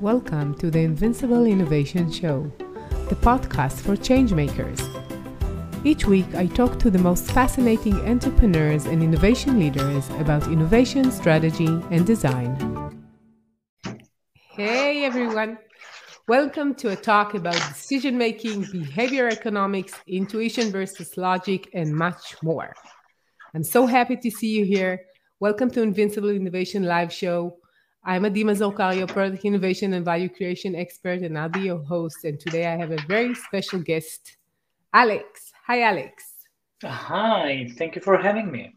Welcome to the Invincible Innovation Show, the podcast for changemakers. Each week, I talk to the most fascinating entrepreneurs and innovation leaders about innovation, strategy, and design. Hey, everyone. Welcome to a talk about decision-making, behavior economics, intuition versus logic, and much more. I'm so happy to see you here. Welcome to Invincible Innovation Live Show. I'm Mazor, Kario, product innovation and value creation expert, and I'll be your host. And today I have a very special guest, Alex. Hi, Alex. Hi, thank you for having me.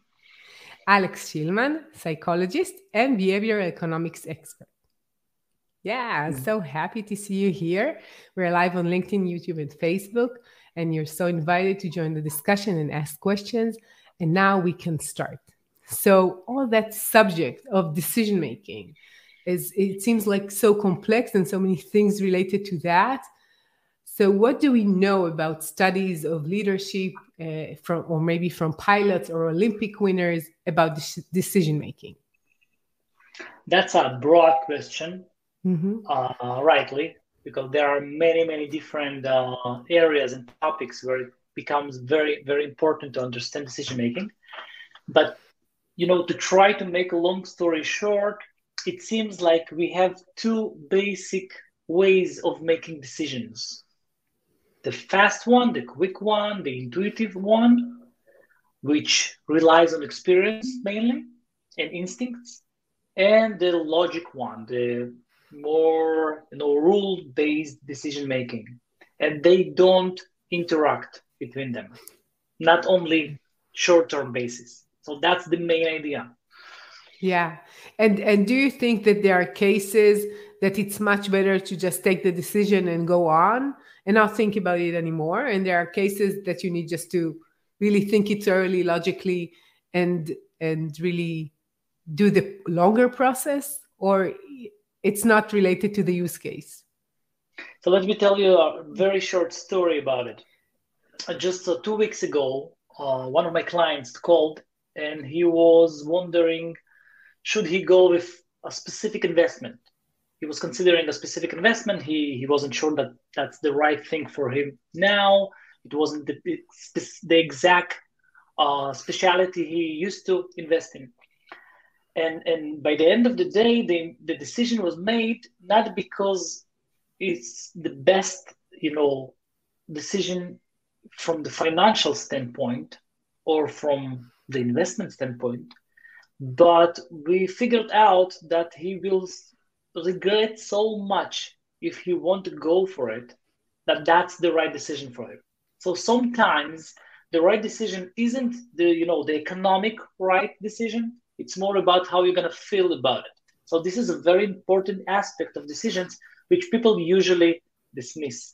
Alex Shilman, psychologist and behavioral economics expert. Yeah, so happy to see you here. We're live on LinkedIn, YouTube, and Facebook, and you're so invited to join the discussion and ask questions. And now we can start. So all that subject of decision-making, it seems like so complex and so many things related to that. So what do we know about studies of leadership from pilots or Olympic winners about decision-making? That's a broad question, rightly, because there are many different areas and topics where it becomes very, very important to understand decision-making. But, to try to make a long story short, it seems like we have two basic ways of making decisions. The fast one, the quick one, the intuitive one, which relies on experience mainly and instincts, and the logic one, the more rule-based decision-making. And they don't interact between them, not only short-term basis. So that's the main idea. Yeah. And do you think that there are cases that it's much better to just take the decision and go on and not think about it anymore? And there are cases that you need just to really think it thoroughly, logically, and really do the longer process, or it's not related to the use case? So let me tell you a very short story about it. Just 2 weeks ago, one of my clients called and he was wondering, should he go with a specific investment? He was considering a specific investment. He wasn't sure that that's the right thing for him now. It wasn't the exact specialty he used to invest in. And by the end of the day, the decision was made not because it's the best, decision from the financial standpoint or from the investment standpoint, but we figured out that he will regret so much if he want to go for it, that's the right decision for him. So sometimes the right decision isn't the economic right decision. It's more about how you're going to feel about it. So this is a very important aspect of decisions, which people usually dismiss.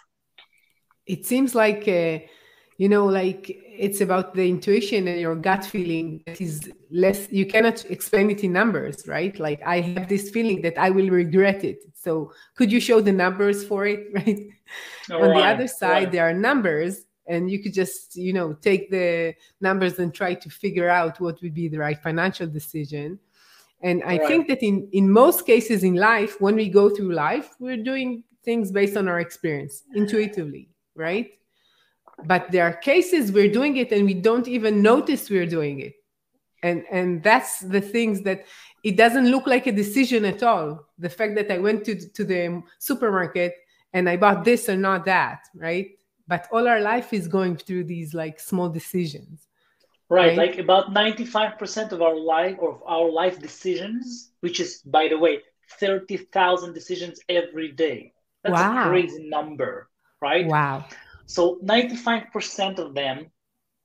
It seems like, it's about the intuition and your gut feeling that is less, you cannot explain it in numbers, right? Like I have this feeling that I will regret it. So could you show the numbers for it, right? On the other side, there are numbers, and you could just, take the numbers and try to figure out what would be the right financial decision. And I think that in most cases in life, when we go through life, we're doing things based on our experience, intuitively, right? But there are cases we're doing it and we don't even notice we're doing it. And that's the things that it doesn't look like a decision at all. The fact that I went to the supermarket and I bought this or not that, right? But all our life is going through these like small decisions. Right? Like about 95% of our life decisions, which is, by the way, 30,000 decisions every day. That's a crazy number, right? Wow. So 95% of them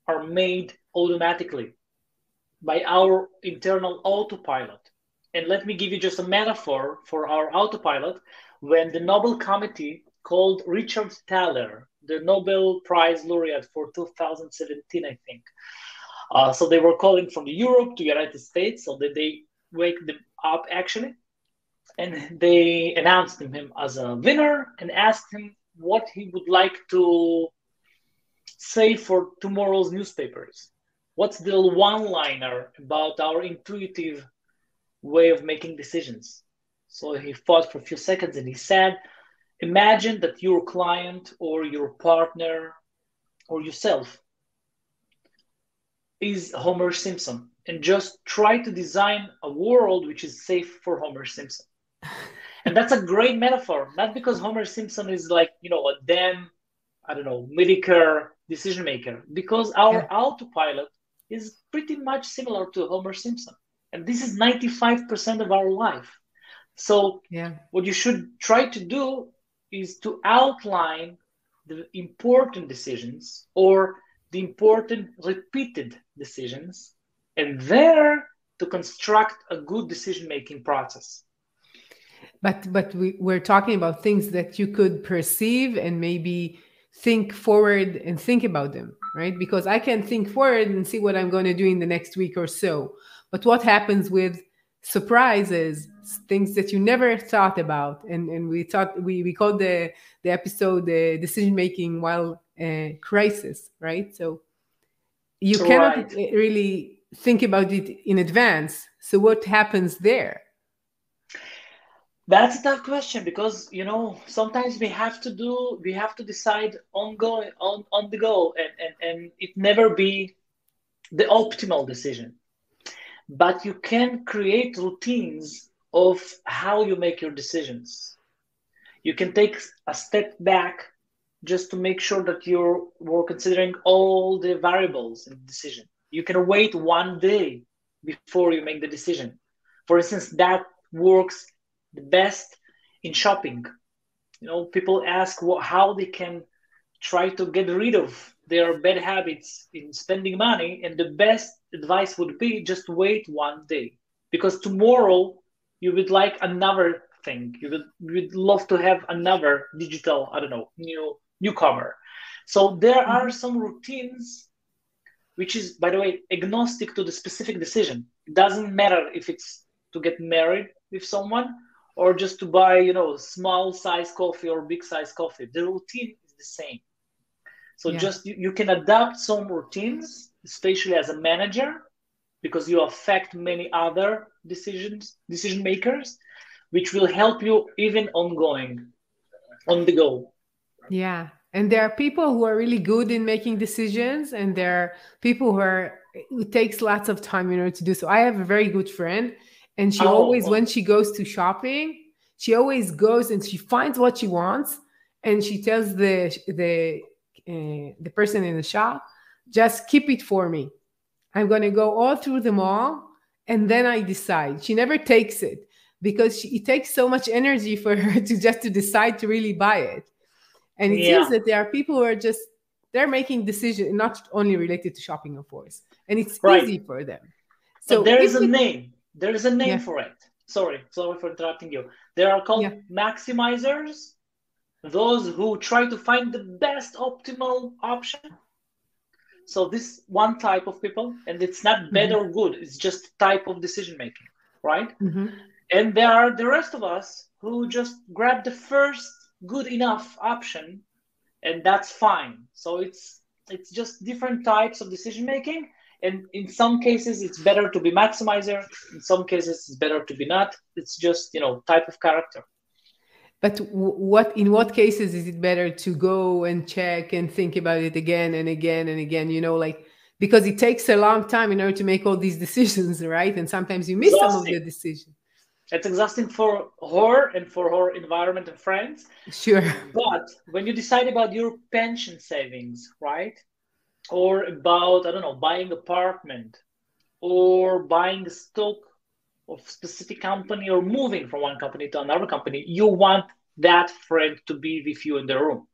are made automatically by our internal autopilot. And let me give you just a metaphor for our autopilot. When the Nobel Committee called Richard Thaler, the Nobel Prize laureate for 2017, I think. So they were calling from Europe to United States, so that they wake them up actually. And they announced him as a winner and asked him what he would like to say for tomorrow's newspapers. What's the one-liner about our intuitive way of making decisions? So he thought for a few seconds and he said, imagine that your client or your partner or yourself is Homer Simpson, and just try to design a world which is safe for Homer Simpson. And that's a great metaphor, not because Homer Simpson is like, a damn, I don't know, mediocre decision maker, because our autopilot is pretty much similar to Homer Simpson. And this is 95% of our life. So what you should try to do is to outline the important decisions or the important repeated decisions, and there to construct a good decision-making process. But we're talking about things that you could perceive and maybe think forward and think about them, right? Because I can think forward and see what I'm going to do in the next week or so. But what happens with surprises, things that you never thought about? And we thought we called the episode the decision making while crisis, right? So you cannot really think about it in advance. So what happens there? That's a tough question because, sometimes we have to decide on the go, and it never be the optimal decision. But you can create routines of how you make your decisions. You can take a step back just to make sure that we're considering all the variables in the decision. You can wait one day before you make the decision. For instance, that works the best in shopping. People ask how they can try to get rid of their bad habits in spending money, and the best advice would be just wait one day, because tomorrow you would like another thing. You would love to have another digital, I don't know, newcomer. So there are some routines which is, by the way, agnostic to the specific decision. It doesn't matter if it's to get married with someone or just to buy, small size coffee or big size coffee. The routine is the same. So just you can adapt some routines, especially as a manager, because you affect many other decision makers, which will help you even on the go. Yeah. And there are people who are really good in making decisions, and there are people who takes lots of time in order to do so. I have a very good friend, and she always, when she goes to shopping, she always goes and she finds what she wants, and she tells the person in the shop, just keep it for me. I'm going to go all through the mall, and then I decide. She never takes it because it takes so much energy for her to decide to really buy it. And it seems that there are people who are they're making decisions, not only related to shopping, of course. And it's easy for them. So there is a name. There is a name for it. Sorry for interrupting you. They are called maximizers. Those who try to find the best optimal option. So this one type of people, and it's not bad or good. It's just type of decision making, right? And there are the rest of us who just grab the first good enough option, and that's fine. So it's just different types of decision making, and in some cases it's better to be maximizer, in some cases it's better to be not. It's just type of character. But in what cases is it better to go and check and think about it again and again and again, because it takes a long time in order to make all these decisions, right? And sometimes you miss some of the decisions. It's exhausting for her and for her environment and friends. Sure. But when you decide about your pension savings, right? Or about, I don't know, buying an apartment or buying a stock of a specific company or moving from one company to another company, you want that friend to be with you in the room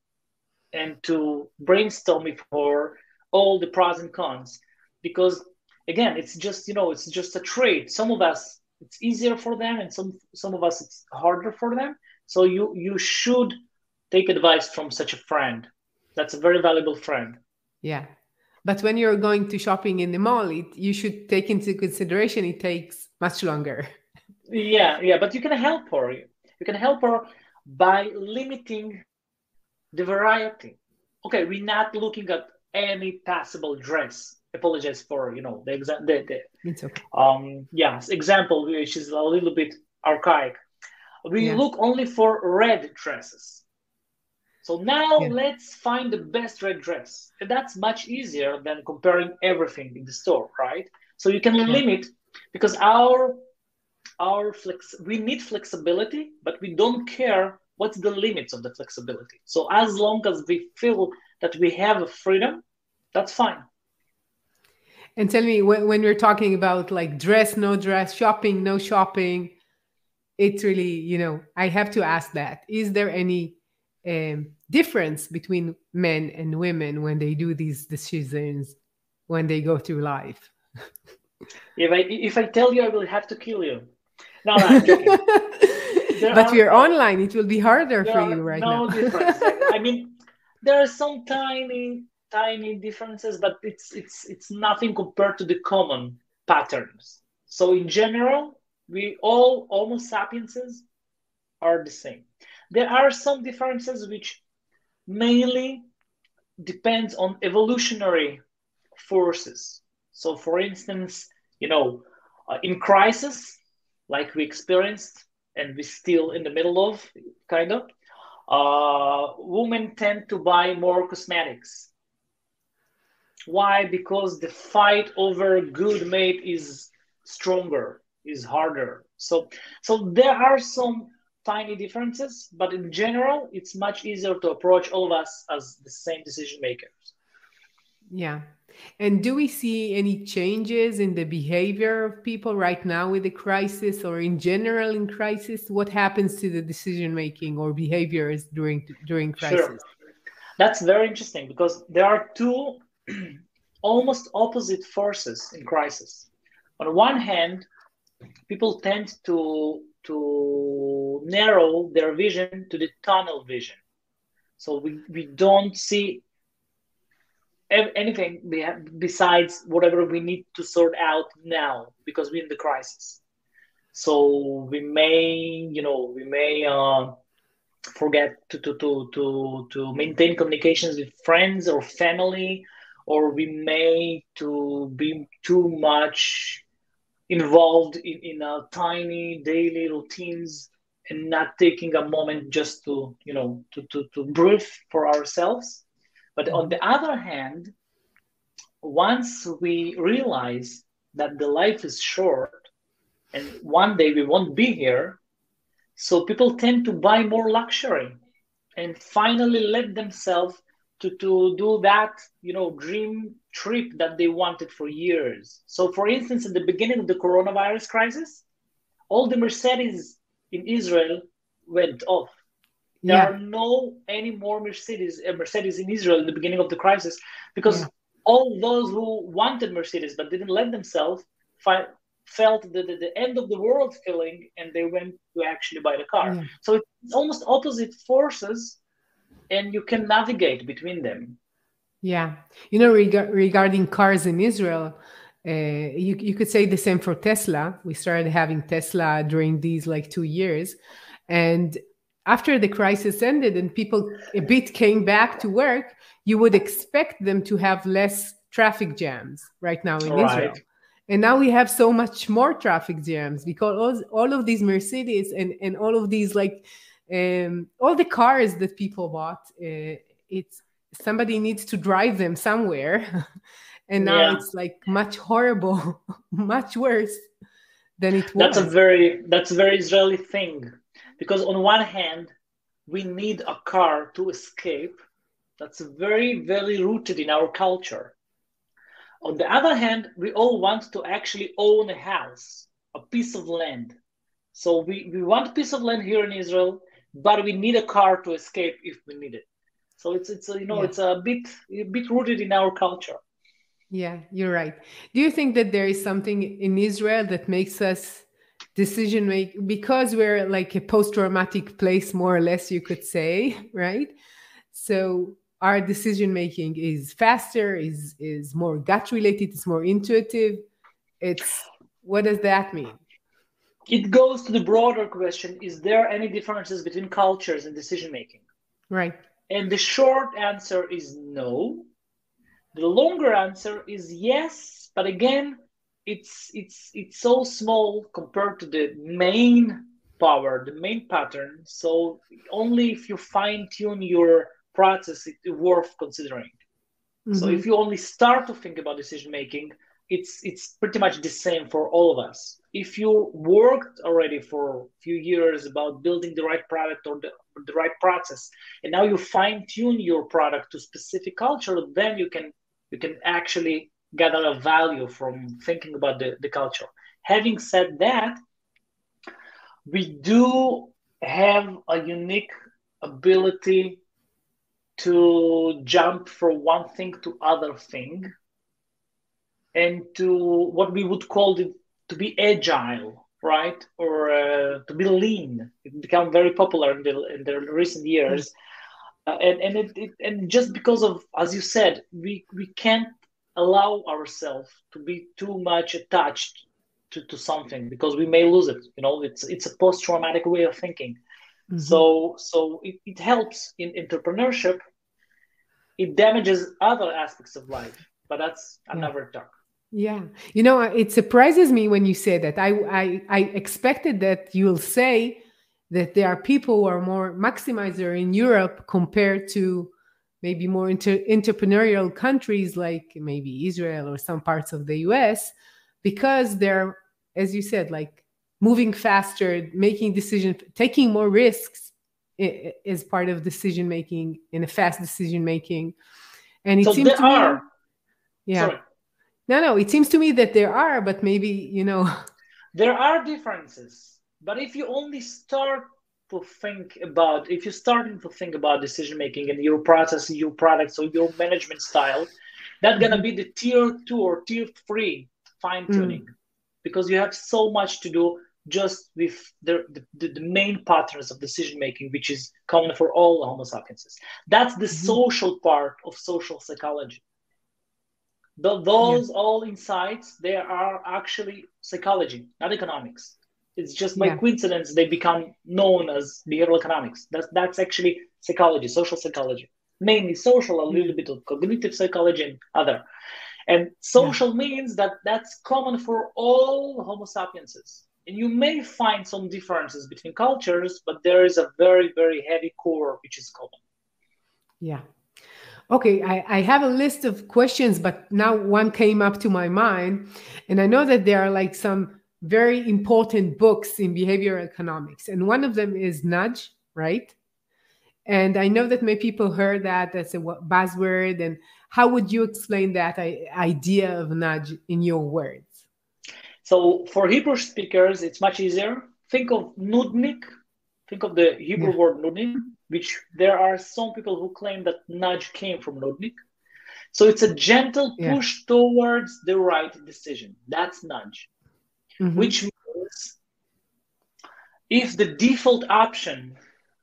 and to brainstorm for all the pros and cons. Because again, it's just, it's just a trade. Some of us, it's easier for them, and some of us it's harder for them. So you should take advice from such a friend. That's a very valuable friend. Yeah. But when you're going to shopping in the mall, you should take into consideration it takes much longer. Yeah. But you can help her. You can help her by limiting the variety. Okay, we're not looking at any passable dress. Apologize for It's okay. Example which is a little bit archaic. We look only for red dresses. So now let's find the best red dress. And that's much easier than comparing everything in the store, right? So you can limit, because we need flexibility, but we don't care what's the limits of the flexibility. So as long as we feel that we have a freedom, that's fine. And tell me, when we're talking about like dress, no dress, shopping, no shopping, it's really, I have to ask that. Is there any difference between men and women when they do these decisions, when they go through life? If I tell you, I will have to kill you. No, I'm joking. But we're online. It will be harder for you right now. No difference. I mean, there are some tiny differences, but it's nothing compared to the common patterns. So in general, we all Homo sapienses are the same. There are some differences which mainly depends on evolutionary forces. So for instance, in crisis, like we experienced and we're still in the middle of, kind of, women tend to buy more cosmetics. Why? Because the fight over good mate is stronger, is harder. So there are some tiny differences, but in general, it's much easier to approach all of us as the same decision makers. Yeah. And do we see any changes in the behavior of people right now with the crisis, or in general in crisis? What happens to the decision making or behaviors during crisis? Sure. That's very interesting, because there are two almost opposite forces in crisis. On one hand, people tend to narrow their vision to the tunnel vision. So we don't see anything besides whatever we need to sort out now, because we're in the crisis. So we may forget to maintain communications with friends or family, or we may to be too much involved in our tiny daily routines and not taking a moment just to breathe for ourselves. But on the other hand, once we realize that the life is short and one day we won't be here, so people tend to buy more luxury and finally let themselves to do that, dream trip that they wanted for years. So for instance, at the beginning of the coronavirus crisis, all the Mercedes in Israel went off. There are no any more Mercedes in Israel in the beginning of the crisis, because all those who wanted Mercedes but didn't let themselves felt the end of the world feeling, and they went to actually buy the car. So it's almost opposite forces, and you can navigate between them. Yeah. Regarding cars in Israel, you could say the same for Tesla. We started having Tesla during these 2 years. And after the crisis ended and people a bit came back to work, you would expect them to have less traffic jams right now in Israel. And now we have so much more traffic jams because all of these Mercedes and all of these all the cars that people bought, it's somebody needs to drive them somewhere. And now it's much horrible, much worse than it was. That's a very Israeli thing. Because on one hand, we need a car to escape. That's very, very rooted in our culture. On the other hand, we all want to actually own a house, a piece of land. So we want a piece of land here in Israel, but we need a car to escape if we need it. So it's a bit rooted in our culture. Yeah, you're right. Do you think that there is something in Israel that makes us decision make, because we're like a post-traumatic place, more or less, you could say, right? So our decision making is faster, is more gut related, it's more intuitive. What does that mean? It goes to the broader question: is there any differences between cultures in decision making? Right. And the short answer is no. The longer answer is yes, but again, it's so small compared to the main power, the main pattern. So only if you fine tune your process, it's worth considering. So if you only start to think about decision making, it's pretty much the same for all of us. If you worked already for a few years about building the right product or the right process, and now you fine tune your product to specific culture, then you can actually gather a value from thinking about the culture. Having said that, we do have a unique ability to jump from one thing to other thing, and to what we would call it to be agile, right? Or to be lean. It became very popular in the recent years. And just because of, as you said, we can't allow ourselves to be too much attached to something, because we may lose it. It's a post-traumatic way of thinking. So it helps in entrepreneurship. It damages other aspects of life, but that's another talk. Yeah. It surprises me when you say that. I expected that you'll say that there are people who are more maximizer in Europe compared to maybe more entrepreneurial countries like maybe Israel or some parts of the US, because they're, as you said, like moving faster, making decisions, taking more risks is part of decision making, in a fast decision making. And it seems to me, sorry. No, it seems to me that there are, but maybe, there are differences. But if you only start to think about, if you're starting to think about decision making and your process, your products, or your management style, that's gonna be the tier 2 or tier 3 fine tuning, because you have so much to do just with the main patterns of decision making, which is common for all Homo sapienses. That's the social part of social psychology. Those all insights, they are actually psychology, not economics. It's just by coincidence they become known as behavioral economics. That's actually psychology, social psychology, mainly social, a little bit of cognitive psychology and other. And social means that's common for all Homo sapienses. And you may find some differences between cultures, but there is a very, very heavy core which is common. Yeah. Okay, I have a list of questions, but now one came up to my mind. And I know that there are like some very important books in behavioral economics. And one of them is Nudge, right? And I know that many people heard that as a buzzword. And how would you explain that idea of nudge in your words? So for Hebrew speakers, it's much easier. Think of nudnik. Think of the Hebrew word nudnik, which there are some people who claim that nudge came from nudnik. So it's a gentle push towards the right decision. That's nudge, which means if the default option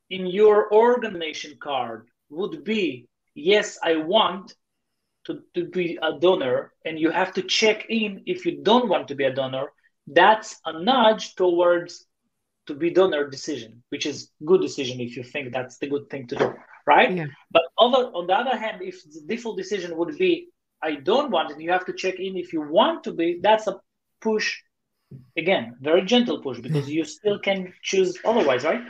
in your organization card would be, yes, I want to be a donor, and you have to check in if you don't want to be a donor, that's a nudge towards to be donor decision, which is good decision if you think that's the good thing to do, right? Yeah. But on the other hand, if the default decision would be, I don't want it, and you have to check in if you want to be, that's a push, again, very gentle push, because you still can choose otherwise, right?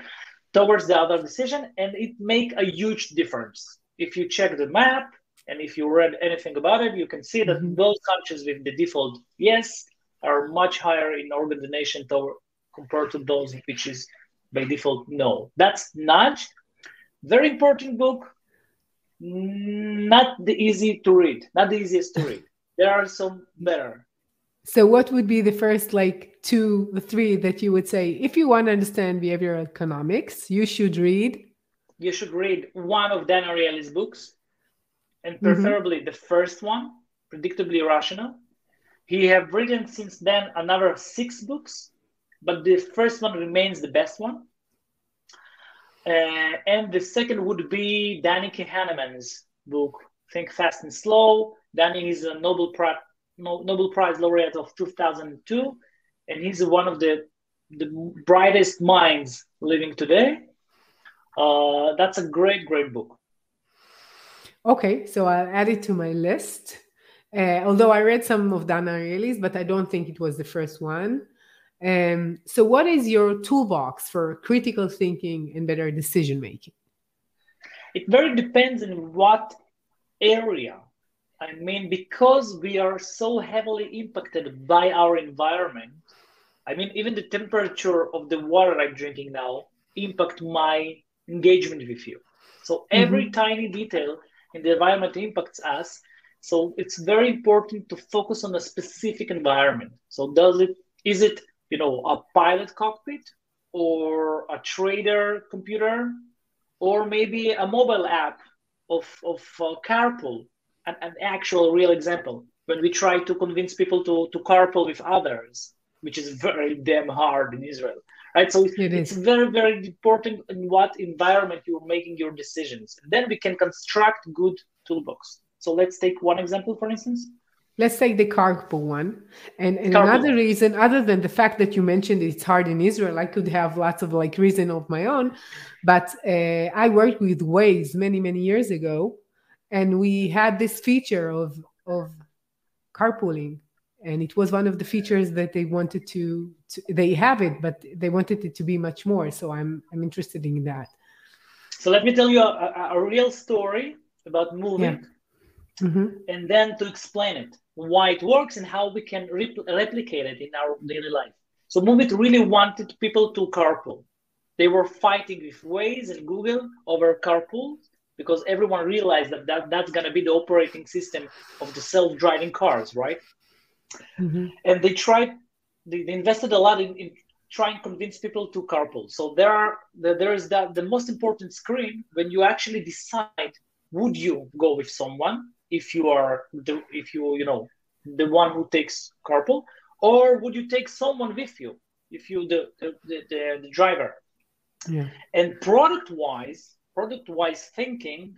Towards the other decision, and it make a huge difference. If you check the map, and if you read anything about it, you can see that those countries with the default yes are much higher in organ donation compared to those which is by default no. That's Nudge. Very important book. Not the easiest to read. There are some better. So what would be the first 2 or 3 that you would say, if you want to understand behavioral economics, you should read? You should read one of Dan Ariely's books, and preferably the first one, Predictably Rational. He have written since then another 6 books, but the first one remains the best one. And the second would be Danny Kahneman's book, Think Fast and Slow. Danny is a Nobel Prize laureate of 2002, and he's one of the brightest minds living today. That's a great book. Okay, so I'll add it to my list. Although I read some of Dan Ariely's, but I don't think it was the first one. So what is your toolbox for critical thinking and better decision making? It very depends on what area. I mean, because we are so heavily impacted by our environment, I mean, even the temperature of the water I'm drinking now impact my engagement with you. So every tiny detail in the environment impacts us. So it's very important to focus on a specific environment. So is it, a pilot cockpit or a trader computer or maybe a mobile app of carpool, an actual real example when we try to convince people to carpool with others, which is very damn hard in Israel, right? So it's very, very important in what environment you're making your decisions. And then we can construct good toolbox. So let's take one example, for instance. Let's take the carpool one. And another reason, other than the fact that you mentioned it's hard in Israel, I could have lots of reason of my own. But I worked with Waze many, many years ago. And we had this feature of carpooling. And it was one of the features that they wanted to they have it, but they wanted it to be much more. So I'm interested in that. So let me tell you a real story about moving. Yeah. And then to explain it, why it works and how we can replicate it in our daily life. So Movit really wanted people to carpool. They were fighting with Waze and Google over carpool because everyone realized that's going to be the operating system of the self-driving cars, right? And they invested a lot in trying to convince people to carpool. So there is the most important screen when you actually decide, would you go with someone if you are the one who takes carpool, or would you take someone with you if you the driver? Yeah. And product wise thinking,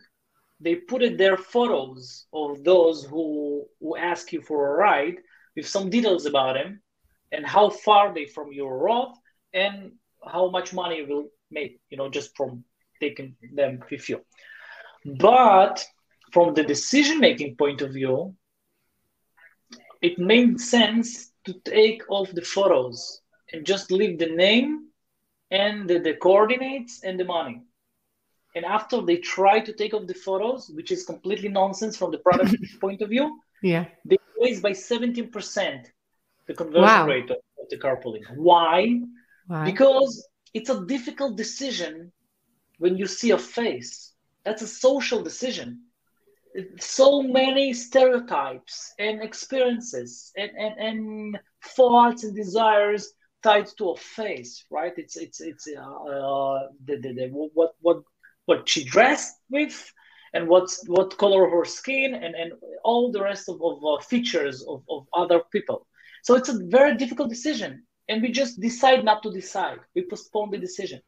they put in their photos of those who ask you for a ride with some details about them and how far they from your route and how much money you will make, just from taking them with you. But from the decision-making point of view, it made sense to take off the photos and just leave the name and the coordinates and the money. And after they try to take off the photos, which is completely nonsense from the product point of view, they raised by 17% the conversion rate of the carpooling. Why? Because it's a difficult decision when you see a face. That's a social decision. So many stereotypes and experiences and thoughts and desires tied to a face, right? It's what she dressed with, and what color of her skin, and all the rest of features of other people. So it's a very difficult decision, and we just decide not to decide. We postpone the decision.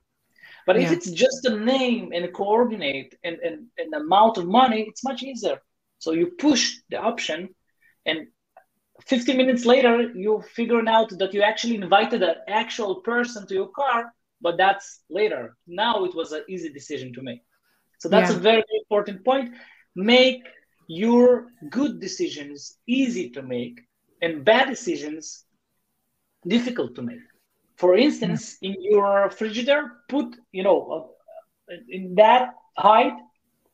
But if it's just a name and a coordinate and an amount of money, it's much easier. So you push the option, and 50 minutes later, you figure out that you actually invited an actual person to your car, but that's later. Now it was an easy decision to make. So that's a very important point. Make your good decisions easy to make and bad decisions difficult to make. For instance, in your frigidaire, put, in that height,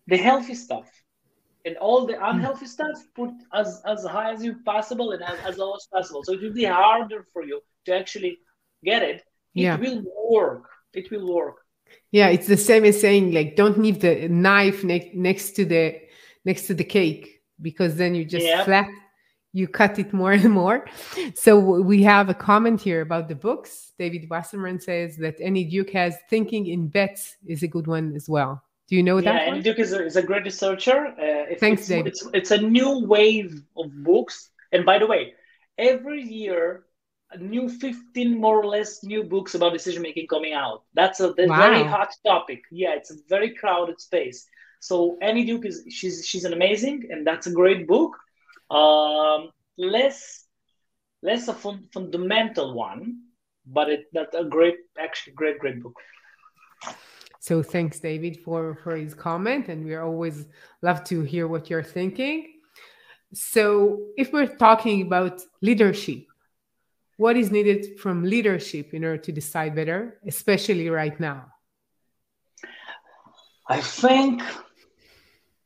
the healthy stuff. And all the unhealthy stuff, put as high as you possible and as low as possible. So it will be harder for you to actually get it. It will work. It will work. Yeah, it's the same as saying, don't leave the knife next to the cake, because then you just you cut it more and more. So we have a comment here about the books. David Wasserman says that Annie Duke has Thinking in Bets is a good one as well. Do you know that one? Annie Duke is a great researcher. Thanks, David. It's a new wave of books. And by the way, every year, a new 15 more or less new books about decision-making coming out. That's a very hot topic. Yeah, it's a very crowded space. So Annie Duke she's an amazing, and that's a great book. Less a fundamental one, but that's a great book. So thanks, David, for his comment, and we always love to hear what you're thinking. So if we're talking about leadership, what is needed from leadership in order to decide better, especially right now? I think,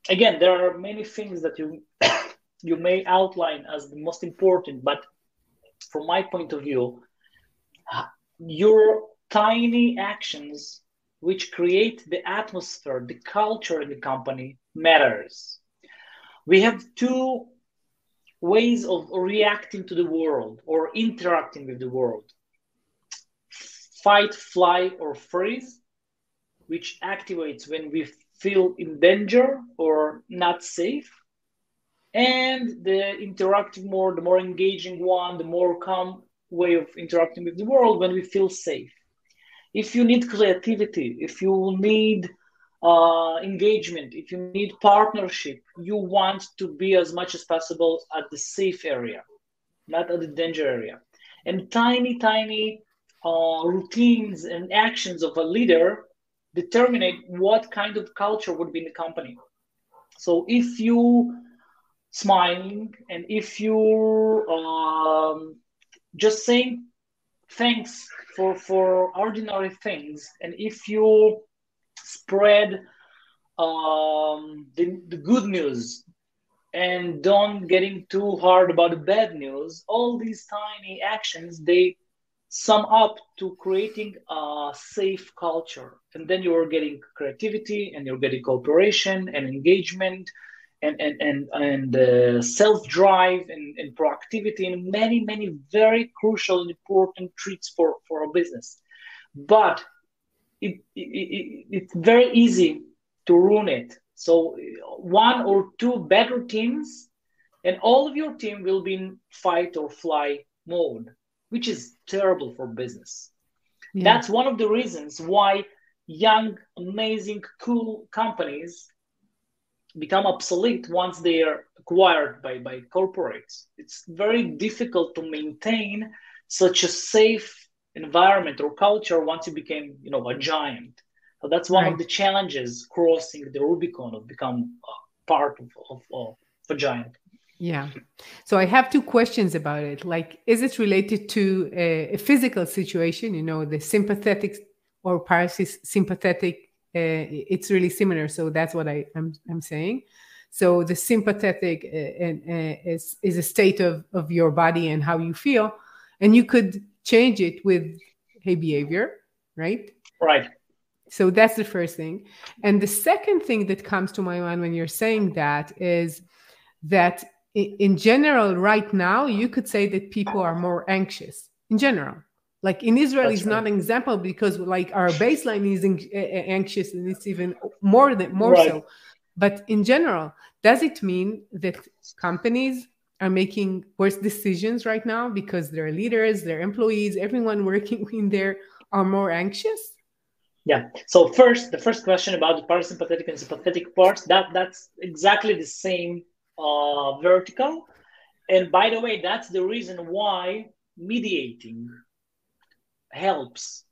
again, there are many things that you may outline as the most important, but from my point of view, your tiny actions which create the atmosphere, the culture in the company matters. We have two ways of reacting to the world or interacting with the world. Fight, fly, or freeze, which activates when we feel in danger or not safe. And the interactive mode, the more engaging one, the more calm way of interacting with the world when we feel safe. If you need creativity, if you need engagement, if you need partnership, you want to be as much as possible at the safe area, not at the danger area. And tiny routines and actions of a leader determine what kind of culture would be in the company. So if you smiling and if you just saying thanks for ordinary things, and if you spread the good news and don't getting too hard about the bad news, all these tiny actions, they sum up to creating a safe culture. And then you're getting creativity, and you're getting cooperation and engagement and self-drive and proactivity, and many very crucial and important traits for a business. But it's very easy to ruin it. So one or two better teams, and all of your team will be in fight or fly mode, which is terrible for business. Yeah. That's one of the reasons why young, amazing, cool companies become obsolete once they are acquired by corporates. It's very difficult to maintain such a safe environment or culture once you became, a giant. So that's one of the challenges, crossing the Rubicon of become part of a giant. Yeah. So I have two questions about it. Like, is it related to a physical situation, the sympathetic or parasympathetic? It's really similar. So that's what I'm saying. So the sympathetic is a state of your body and how you feel, and you could change it with behavior, right? Right. So that's the first thing. And the second thing that comes to my mind when you're saying that is that in general, right now, you could say that people are more anxious in general. Like in Israel is not an example because like our baseline is anxious, and it's even more so. But in general, does it mean that companies are making worse decisions right now because their leaders, their employees, everyone working in there are more anxious? Yeah. So the first question about the parasympathetic and sympathetic parts, that's exactly the same vertical. And by the way, that's the reason why mediating helps,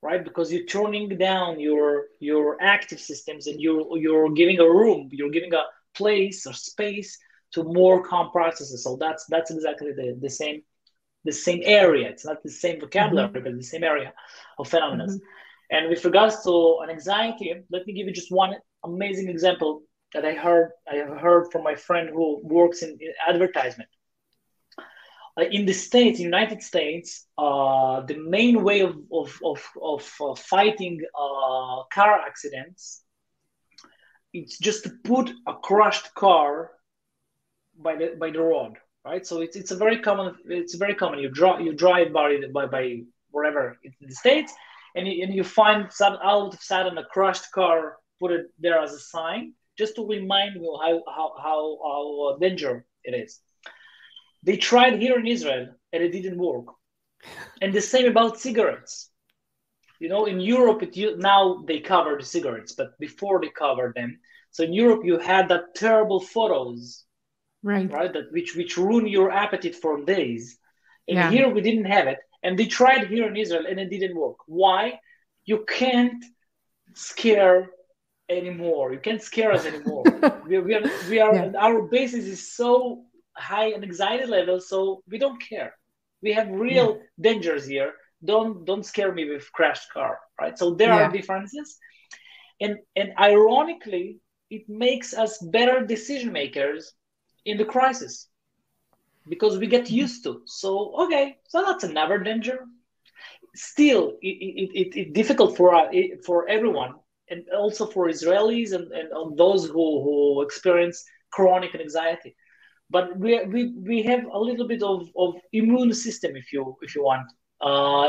right? Because you're turning down your active systems, and you're giving a room, you're giving a place or space to more calm processes. So that's exactly the same area. It's not the same vocabulary, but the same area of phenomena. And with regards to an anxiety, let me give you just one amazing example that I have heard from my friend who works in advertisement. In the States, United States, the main way of fighting car accidents, it's just to put a crushed car by the road, right? So it's very common. It's very common. You drive by wherever in the States, and you find out of sudden a crushed car, put it there as a sign, just to remind you how dangerous it is. They tried here in Israel, and it didn't work. And the same about cigarettes. In Europe, now they cover the cigarettes, but before they covered them. So in Europe, you had that terrible photos, right? That which ruin your appetite for days. And here we didn't have it. And they tried here in Israel, and it didn't work. Why? You can't scare anymore. You can't scare us anymore. we are our basis is so high an anxiety level, so we don't care. We have real dangers here. Don't scare me with crashed car, right? So there are differences, and ironically, it makes us better decision makers in the crisis because we get used to. So okay, so that's another danger. Still, it's difficult for everyone, and also for Israelis and those who experience chronic anxiety. But we have a little bit of immune system, if you want,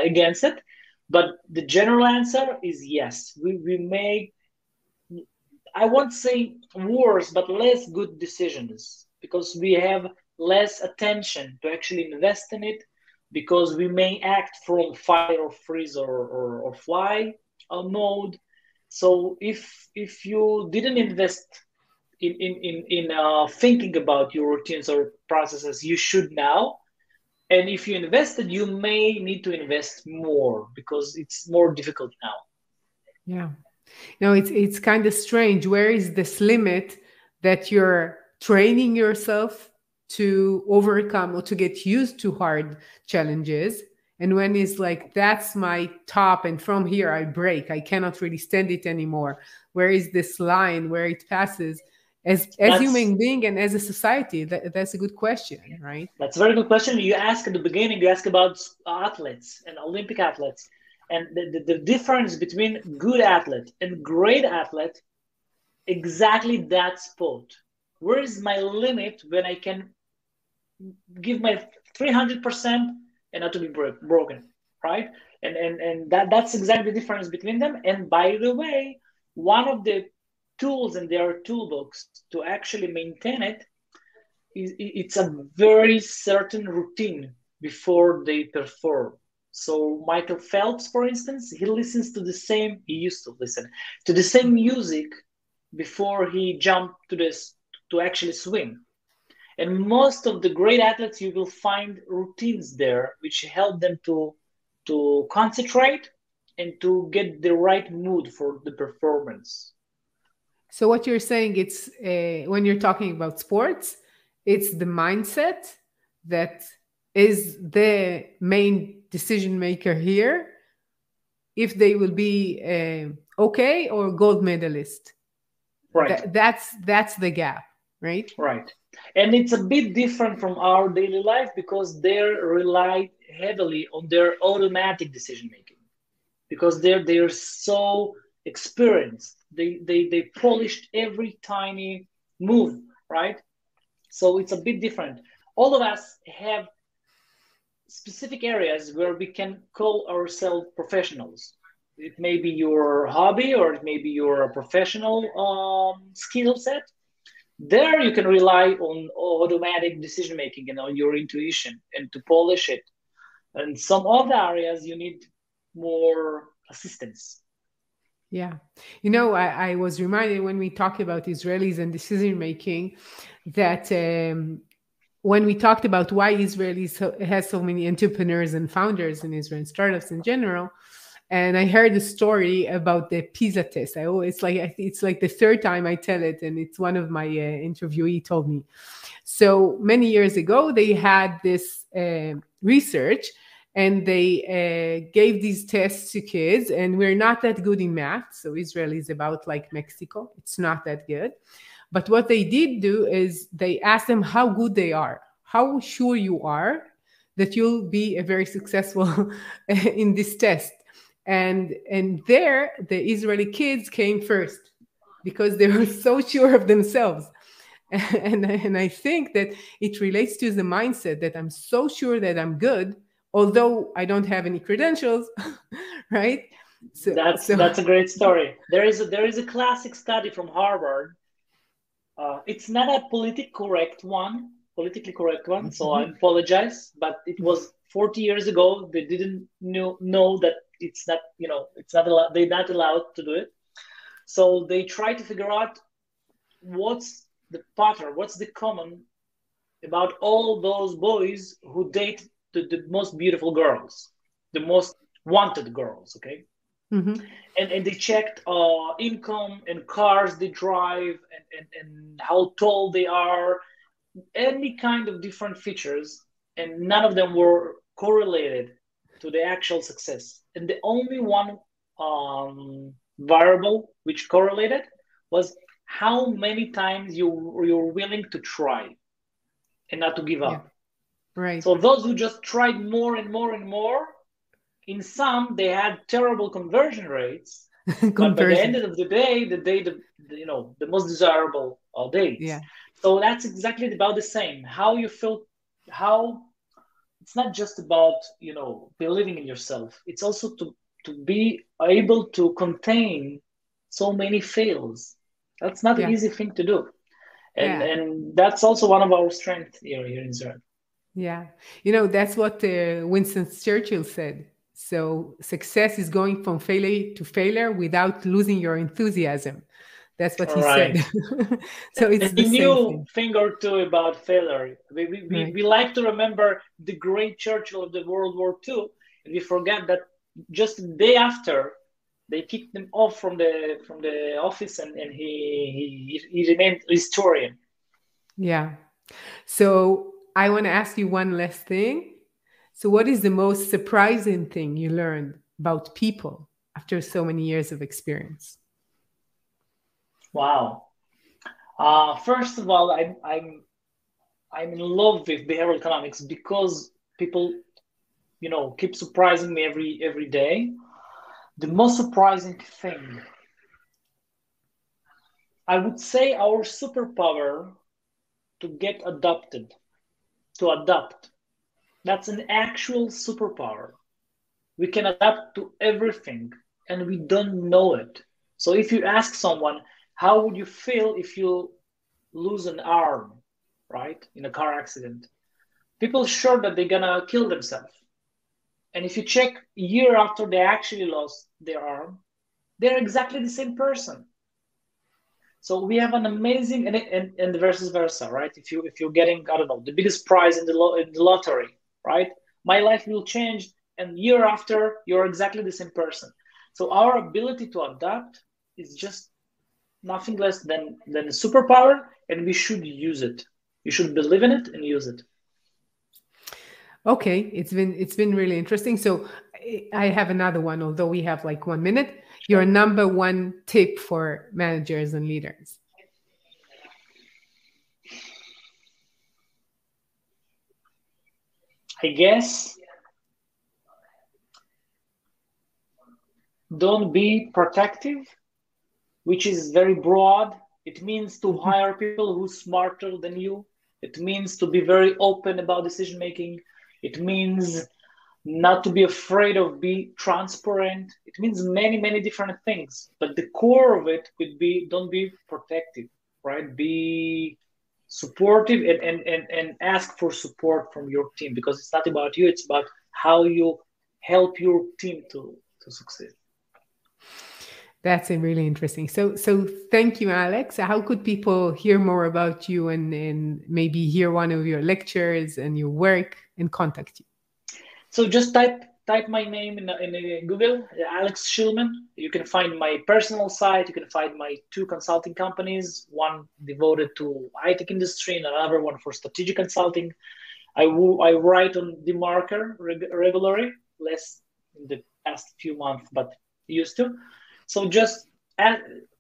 against it. But the general answer is yes. We make, I won't say worse, but less good decisions because we have less attention to actually invest in it, because we may act from fight or freeze or fly mode. So if you didn't invest in thinking about your routines or processes, you should now. And if you invested, you may need to invest more because it's more difficult now. Yeah. No, it's kind of strange. Where is this limit that you're training yourself to overcome or to get used to hard challenges? And when it's like, that's my top, and from here I break, I cannot really stand it anymore. Where is this line where it passes as human being and as a society? That's a good question, right? That's a very good question. You asked at the beginning, you asked about athletes and Olympic athletes. And the difference between good athlete and great athlete, exactly that spot. Where is my limit when I can give my 300% and not to be broken, right? And that's exactly the difference between them. And by the way, one of the tools in their toolbox to actually maintain it is it's a very certain routine before they perform. So Michael Phelps, for instance, he used to listen to the same music before he jumped to actually swim. And most of the great athletes, you will find routines there which help them to concentrate and to get the right mood for the performance. So what you're saying, it's when you're talking about sports, it's the mindset that is the main decision maker here, if they will be okay or gold medalist. Right. That's the gap, right? Right. And it's a bit different from our daily life because they rely heavily on their automatic decision making because they're so experienced. They polished every tiny move, right? So it's a bit different. All of us have specific areas where we can call ourselves professionals. It may be your hobby or it may be your professional skill set. There you can rely on automatic decision making and on your intuition and to polish it. And some other areas you need more assistance. Yeah. You know, I was reminded when we talk about Israelis and decision making that when we talked about why Israelis has so many entrepreneurs and founders in Israel and startups in general, and I heard a story about the PISA test. It's like the third time I tell it, and it's one of my interviewee told me. So many years ago, they had this research, and they gave these tests to kids, and we're not that good in math. So Israel is about like Mexico. It's not that good. But what they did do is they asked them how good they are, how sure you are that you'll be a very successful in this test. And there, the Israeli kids came first because they were so sure of themselves. And I think that it relates to the mindset that I'm so sure that I'm good, although I don't have any credentials, right? So that's a great story. There is a classic study from Harvard. It's not a politically correct one, so I apologize, but it was 40 years ago. They didn't know that it's not, it's not allowed, they're not allowed to do it. So they try to figure out what's the pattern, what's the common about all those boys who date the most beautiful girls, the most wanted girls, okay? Mm-hmm. And they checked income and cars they drive and how tall they are, any kind of different features, and none of them were correlated to the actual success. And the only one variable which correlated was how many times you're willing to try and not to give up. Right. So those who just tried more and more and more, in some they had terrible conversion rates, but by the end of the day, the most desirable dates. Yeah. So that's exactly about the same. How you feel, how it's not just about believing in yourself. It's also to be able to contain so many fails. That's not an easy thing to do. And that's also one of our strengths here in Israel. Yeah. That's what Winston Churchill said. So success is going from failure to failure without losing your enthusiasm. That's what he said. So it's the same thing or two about failure. We like to remember the great Churchill of the World War II, and we forget that just the day after, they kicked him off from the office, and he remained a historian. Yeah. So I want to ask you one last thing. So what is the most surprising thing you learned about people after so many years of experience? Wow. First of all, I'm in love with behavioral economics because people, keep surprising me every day. The most surprising thing, I would say, our superpower to get adopted, to adapt. That's an actual superpower. We can adapt to everything and we don't know it. So if you ask someone, how would you feel if you lose an arm, right, in a car accident? People sure that they're gonna kill themselves. And if you check a year after they actually lost their arm, they're exactly the same person. So we have an amazing, and versus versa, right? If you're getting, I don't know, the biggest prize in the lottery, right? My life will change, and year after, you're exactly the same person. So our ability to adapt is just nothing less than a superpower, and we should use it. You should believe in it and use it. Okay, it's been really interesting. So I have another one, although we have like 1 minute. Your number one tip for managers and leaders? I guess don't be protective, which is very broad. It means to hire people who are smarter than you. It means to be very open about decision making. It means not to be afraid of being transparent. It means many, many different things. But the core of it would be, don't be protective, right? Be supportive and ask for support from your team, because it's not about you, it's about how you help your team to succeed. That's really interesting. So thank you, Alex. How could people hear more about you and maybe hear one of your lectures and your work and contact you? So just type my name in Google, Alex Shilman. You can find my personal site. You can find my 2 consulting companies, one devoted to high-tech industry and another one for strategic consulting. I write on DeMarker regularly, less in the past few months, but used to. So just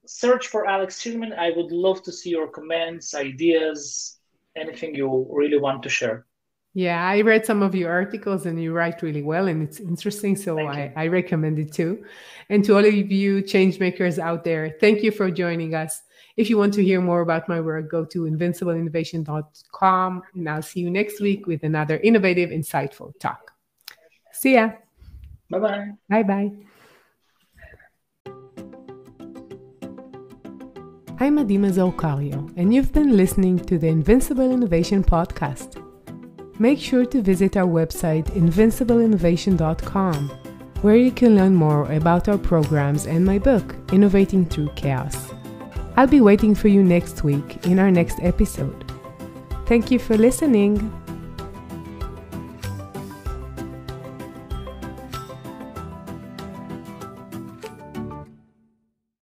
search for Alex Shilman. I would love to see your comments, ideas, anything you really want to share. Yeah, I read some of your articles and you write really well and it's interesting. So I recommend it too. And to all of you change makers out there, thank you for joining us. If you want to hear more about my work, go to invincibleinnovation.com and I'll see you next week with another innovative, insightful talk. See ya. Bye-bye. Bye-bye. I'm Mazor Kario, and you've been listening to the Invincible Innovation Podcast. Make sure to visit our website, invincibleinnovation.com, where you can learn more about our programs and my book, Innovating Through Chaos. I'll be waiting for you next week in our next episode. Thank you for listening.